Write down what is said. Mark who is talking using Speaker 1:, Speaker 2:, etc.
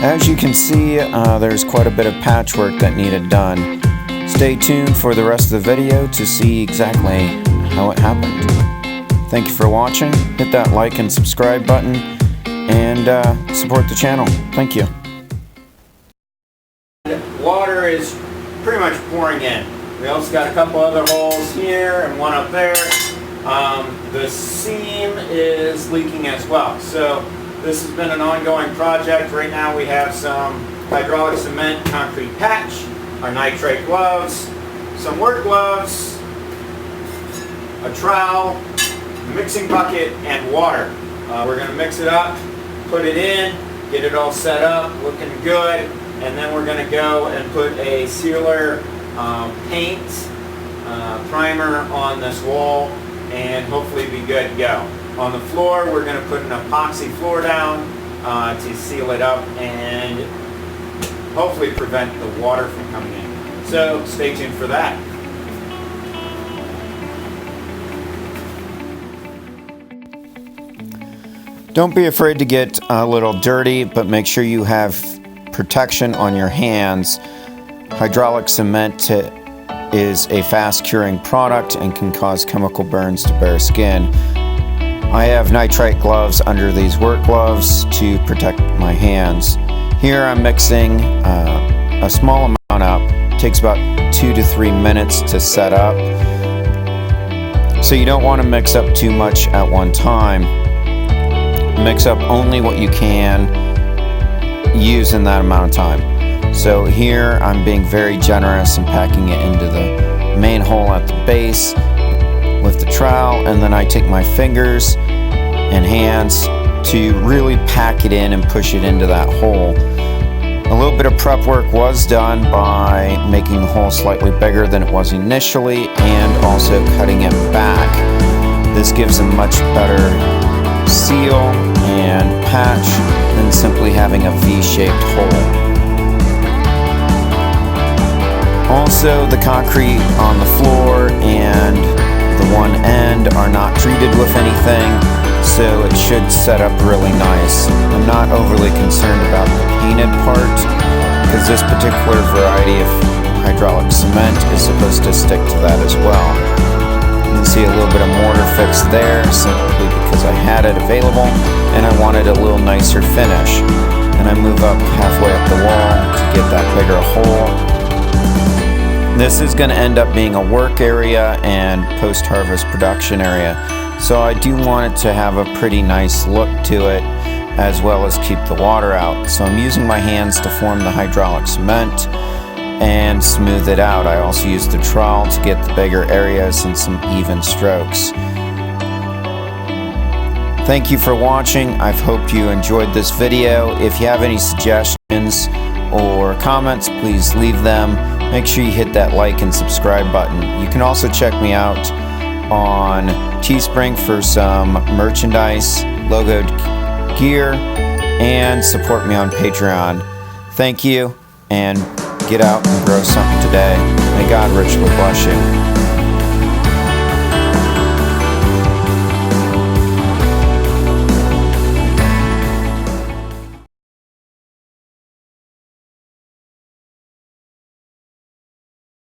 Speaker 1: As you can see, there's quite a bit of patchwork that needed done. Stay tuned for the rest of the video to see exactly how it happened. Thank you for watching. Hit that like and subscribe button and support the channel. Thank you. Water is pretty much pouring in. We also got a couple other holes here and one up there. The seam is leaking as well. So this has been an ongoing project. Right now we have some hydraulic cement concrete patch, our nitrite gloves, some work gloves, a trowel, a mixing bucket, and water. We're going to mix it up, put it in, get it all set up, looking good, and then we're going to go and put a sealer paint primer on this wall and hopefully be good to go. On the floor, we're going to put an epoxy floor down to seal it up and hopefully prevent the water from coming in. So stay tuned for that. Don't be afraid to get a little dirty, but make sure you have protection on your hands. Hydraulic cement is a fast curing product and can cause chemical burns to bare skin. I have nitrite gloves under these work gloves to protect my hands. Here I'm mixing a small amount up. It takes about 2 to 3 minutes to set up. So you don't want to mix up too much at one time. Mix up only what you can use in that amount of time. So here I'm being very generous and packing it into the main hole at the base with the trowel, and then I take my fingers and hands to really pack it in and push it into that hole. A little bit of prep work was done by making the hole slightly bigger than it was initially and also cutting it back. This gives a much better seal and patch than simply having a V-shaped hole. Also, the concrete on the floor and the one end are not treated with anything, so it should set up really nice. I'm not overly concerned about the painted part because this particular variety of hydraulic cement is supposed to stick to that as well. You can see a little bit of mortar fix there simply because I had it available and I wanted a little nicer finish. And I move up halfway up the wall to get that bigger hole. This is going to end up being a work area and post-harvest production area. So I do want it to have a pretty nice look to it as well as keep the water out. So I'm using my hands to form the hydraulic cement and smooth it out. I also use the trowel to get the bigger areas and some even strokes. Thank you for watching. I hope you enjoyed this video. If you have any suggestions or comments, please leave them. Make sure you hit that like and subscribe button. You can also check me out on Teespring for some merchandise, logoed gear, and support me on Patreon. Thank you, and get out and grow something today. May God richly bless you.